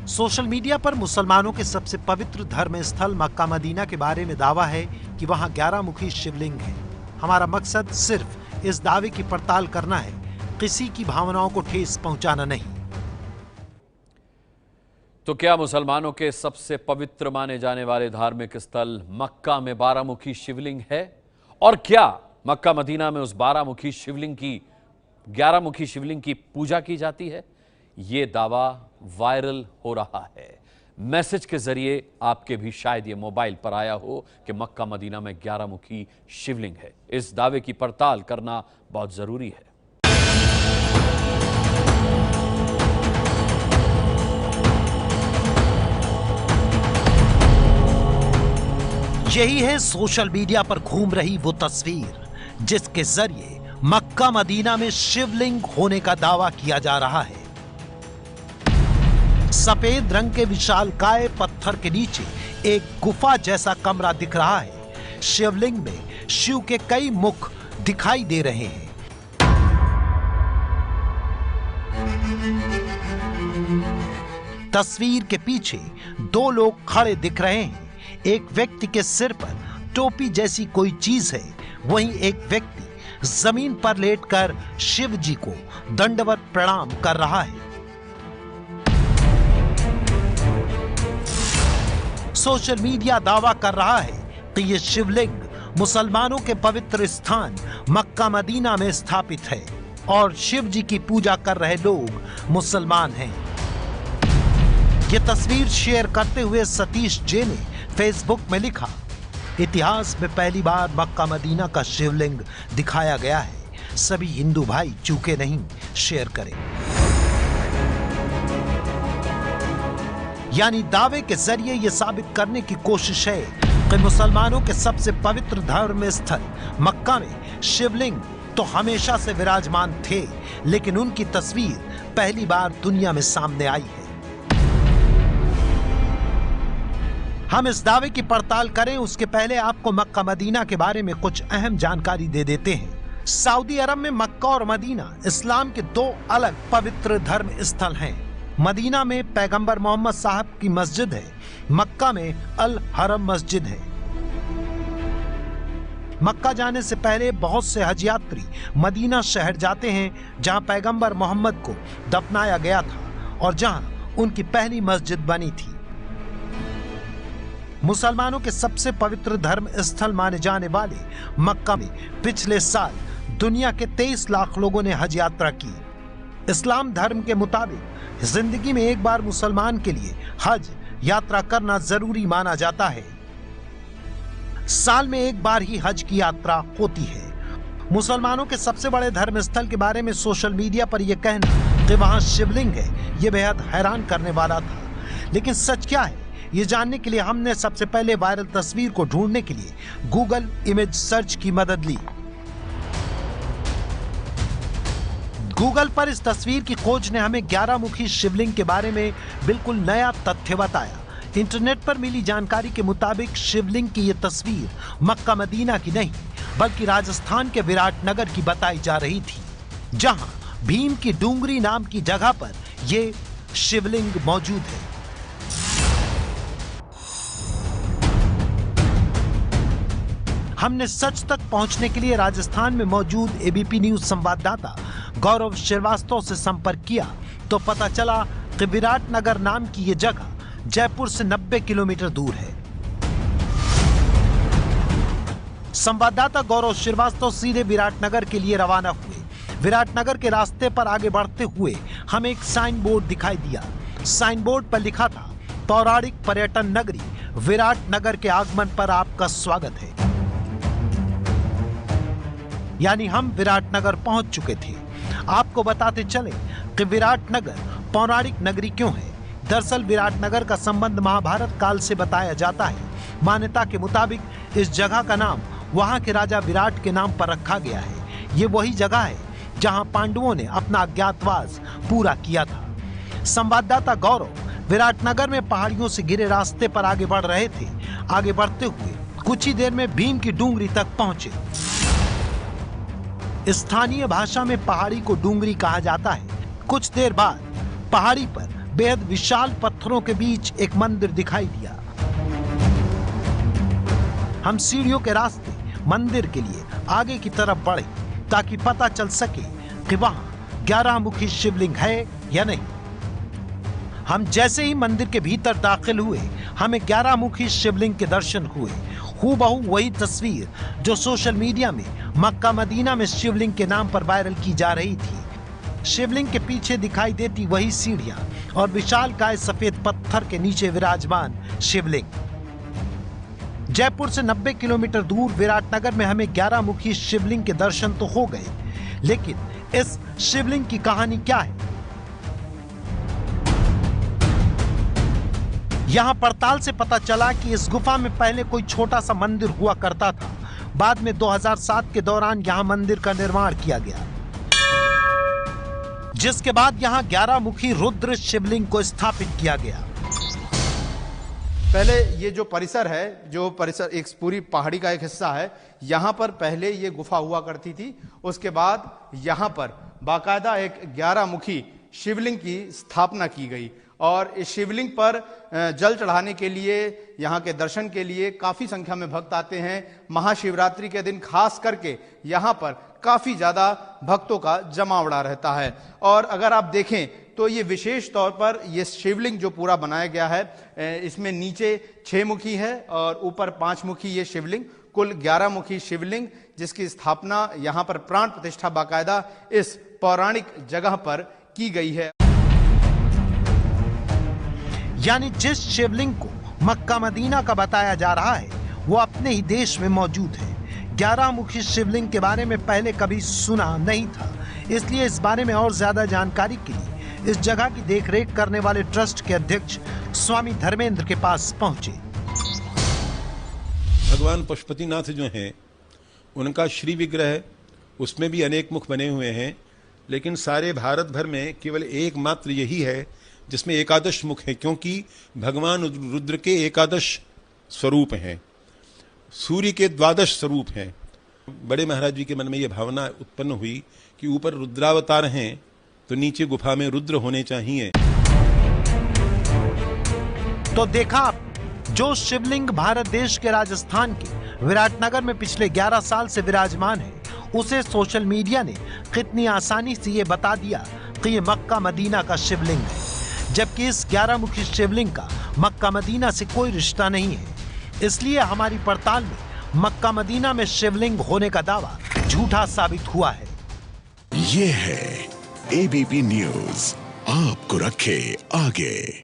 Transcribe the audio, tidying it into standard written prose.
Social media पर मुसलमानों के सबसे पवित्र धर्म स्थल मक्का मदीना के बारे में दावा है कि वहां 11 मुखी शिवलिंग है। हमारा मकसद सिर्फ इस दावे की पड़ताल करना है, किसी की भावनाओं को ठेस पहुंचाना नहीं। तो क्या मुसलमानों के सबसे पवित्र माने जाने वाले धार्मिक स्थल मक्का में 12 मुखी शिवलिंग है? और क्या मक्का मदीना में उस 12 मुखी शिवलिंग की 11 मुखी शिवलिंग की पूजा की जाती है? ये दावा वायरल हो रहा है। मैसेज के जरिए आपके भी शायद ये मोबाइल पर आया हो कि मक्का मदीना में 11 मुखी शिवलिंग है। इस दावे की पड़ताल करना बहुत जरूरी है। यही है सोशल मीडिया पर घूम रही वो तस्वीर जिसके जरिए मक्का मदीना में शिवलिंग होने का दावा किया जा रहा है। सफेद रंग के विशालकाय पत्थर के नीचे एक गुफा जैसा कमरा दिख रहा है। शिवलिंग में शिव के कई मुख दिखाई दे रहे हैं। तस्वीर के पीछे 2 लोग खड़े दिख रहे हैं। एक व्यक्ति के सिर पर टोपी जैसी कोई चीज है, वहीं एक व्यक्ति जमीन पर लेटकर शिव जी को दंडवत प्रणाम कर रहा है। सोशल मीडिया दावा कर रहा है कि यह शिवलिंग मुसलमानों के पवित्र स्थान मक्का मदीना में स्थापित है और शिव जी की पूजा कर रहे लोग मुसलमान हैं। यह तस्वीर शेयर करते हुए सतीश जे ने फेसबुक में लिखा, इतिहास में पहली बार मक्का मदीना का शिवलिंग दिखाया गया है। सभी हिंदू भाई चूके नहीं, शेयर करें। यानी दावे के जरिए यह साबित करने की कोशिश है कि मुसलमानों के सबसे पवित्र धर्म स्थल मक्का में शिवलिंग तो हमेशा से विराजमान थे, लेकिन उनकी तस्वीर पहली बार दुनिया में सामने आई है। हम इस दावे की पड़ताल करें उसके पहले आपको मक्का मदीना के बारे में कुछ अहम जानकारी दे देते हैं। सऊदी अरब में मक्का और मदीना इस्लाम के 2 अलग पवित्र धर्म स्थल हैं। मदीना में पैगंबर मोहम्मद साहब की मस्जिद है, मक्का में अल हरम मस्जिद है। मक्का जाने से पहले बहुत से हज यात्री मदीना शहर जाते हैं, जहां पैगंबर मोहम्मद को दफनाया गया था और जहां उनकी पहली मस्जिद बनी थी। मुसलमानों के सबसे पवित्र धर्म स्थल माने जाने वाले मक्का में पिछले साल दुनिया के 23 लाख लोगों ने हज यात्रा की। इस्लाम धर्म के मुताबिक जिंदगी में एक बार मुसलमान के लिए हज यात्रा करना जरूरी माना जाता है। साल में एक बार ही हज की यात्रा होती है। मुसलमानों के सबसे बड़े धर्म स्थल के बारे में सोशल मीडिया पर यह कहना कि वहां शिवलिंग है, यह बेहद हैरान करने वाला था। लेकिन सच क्या है, ये जानने के लिए हमने सबसे पहले वायरल तस्वीर को ढूंढने के लिए गूगल इमेज सर्च की मदद ली। गूगल पर इस तस्वीर की खोज ने हमें 11 मुखी शिवलिंग के बारे में बिल्कुल नया तथ्य बताया। इंटरनेट पर मिली जानकारी के मुताबिक शिवलिंग की यह तस्वीर मक्का मदीना की नहीं बल्कि राजस्थान के विराटनगर की बताई जा रही थी, जहां भीम की डूंगरी नाम की जगह पर यह शिवलिंग मौजूद है। हमने सच तक पहुंचने के लिए राजस्थान में मौजूद एबीपी न्यूज संवाददाता गौरव श्रीवास्तव से संपर्क किया तो पता चला कि विराटनगर नाम की यह जगह जयपुर से 90 किलोमीटर दूर है। संवाददाता गौरव श्रीवास्तव सीधे विराटनगर के लिए रवाना हुए। विराटनगर के रास्ते पर आगे बढ़ते हुए हमें एक साइन बोर्ड दिखाई दिया। साइन बोर्ड पर लिखा था, पौराणिक पर्यटन नगरी विराटनगर के आगमन पर आपका स्वागत है। यानी हम विराटनगर पहुंच चुके थे। आपको बताते चले कि विराटनगर पौराणिक नगरी क्यों है। दरअसल विराटनगर का संबंध महाभारत काल से बताया जाता है। मान्यता के मुताबिक इस जगह का नाम वहां के राजा विराट के नाम पर रखा गया है। ये वही जगह है जहां पांडवों ने अपना अज्ञातवास पूरा किया था। संवाददाता गौरव विराटनगर में पहाड़ियों से घिरे रास्ते पर आगे बढ़ रहे थे। आगे बढ़ते हुए कुछ ही देर में भीम की डूंगरी तक पहुंचे। स्थानीय भाषा में पहाड़ी को डूंगरी कहा जाता है। कुछ देर बाद पहाड़ी पर बेहद विशाल पत्थरों के बीच एक मंदिर दिखाई दिया। हम सीढ़ियों के रास्ते मंदिर के लिए आगे की तरफ बढ़े ताकि पता चल सके कि वहां 11 मुखी शिवलिंग है या नहीं। हम जैसे ही मंदिर के भीतर दाखिल हुए, हमें 11 मुखी शिवलिंग के दर्शन हुए। हूबहू वही तस्वीर जो सोशल मीडिया में मक्का मदीना में शिवलिंग के नाम पर वायरल की जा रही थी। शिवलिंग के पीछे दिखाई देती वही सीढ़ियां और विशालकाय सफेद पत्थर के नीचे विराजमान शिवलिंग। जयपुर से 90 किलोमीटर दूर विराटनगर में हमें 11 मुखी शिवलिंग के दर्शन तो हो गए, लेकिन इस शिवलिंग की कहानी क्या है? यहां पड़ताल से पता चला कि इस गुफा में पहले कोई छोटा सा मंदिर हुआ करता था। बाद में 2007 के दौरान यहां मंदिर का निर्माण किया गया, जिसके बाद यहां 11 मुखी रुद्र शिवलिंग को स्थापित किया गया। पहले ये जो परिसर है, जो परिसर एक पूरी पहाड़ी का एक हिस्सा है, यहाँ पर पहले ये गुफा हुआ करती थी। उसके बाद यहाँ पर बाकायदा एक 11 मुखी शिवलिंग की स्थापना की गई और इस शिवलिंग पर जल चढ़ाने के लिए, यहाँ के दर्शन के लिए काफ़ी संख्या में भक्त आते हैं। महाशिवरात्रि के दिन खास करके यहाँ पर काफ़ी ज़्यादा भक्तों का जमावड़ा रहता है। और अगर आप देखें तो ये विशेष तौर पर ये शिवलिंग जो पूरा बनाया गया है, इसमें नीचे 6 मुखी है और ऊपर 5 मुखी ये शिवलिंग, कुल 11 मुखी शिवलिंग, जिसकी स्थापना यहाँ पर प्राण प्रतिष्ठा बाकायदा इस पौराणिक जगह पर की गई है। यानी जिस शिवलिंग को मक्का मदीना का बताया जा रहा है वो अपने ही देश में मौजूद है। 11 मुखी शिवलिंग के बारे में पहले कभी सुना नहीं था, इसलिए इस बारे में और ज्यादा जानकारी के लिए इस जगह की देखरेख करने वाले ट्रस्ट के अध्यक्ष स्वामी धर्मेंद्र के पास पहुंचे। भगवान पशुपतिनाथ जो हैं, उनका श्री विग्रह, उसमें भी अनेक मुख बने हुए हैं, लेकिन सारे भारत भर में केवल एकमात्र यही है जिसमें एकादश मुख है, क्योंकि भगवान रुद्र के एकादश स्वरूप हैं, सूर्य के 12 स्वरूप हैं। बड़े महाराज जी के मन में यह भावना उत्पन्न हुई कि ऊपर रुद्रावतार हैं तो नीचे गुफा में रुद्र होने चाहिए। तो देखा आप, जो शिवलिंग भारत देश के राजस्थान के विराटनगर में पिछले 11 साल से विराजमान है, उसे सोशल मीडिया ने कितनी आसानी से ये बता दिया कि ये मक्का मदीना का शिवलिंग है, जबकि इस 11 मुखी शिवलिंग का मक्का मदीना से कोई रिश्ता नहीं है। इसलिए हमारी पड़ताल में मक्का मदीना में शिवलिंग होने का दावा झूठा साबित हुआ है। ये है एबीपी न्यूज़, आपको रखे आगे।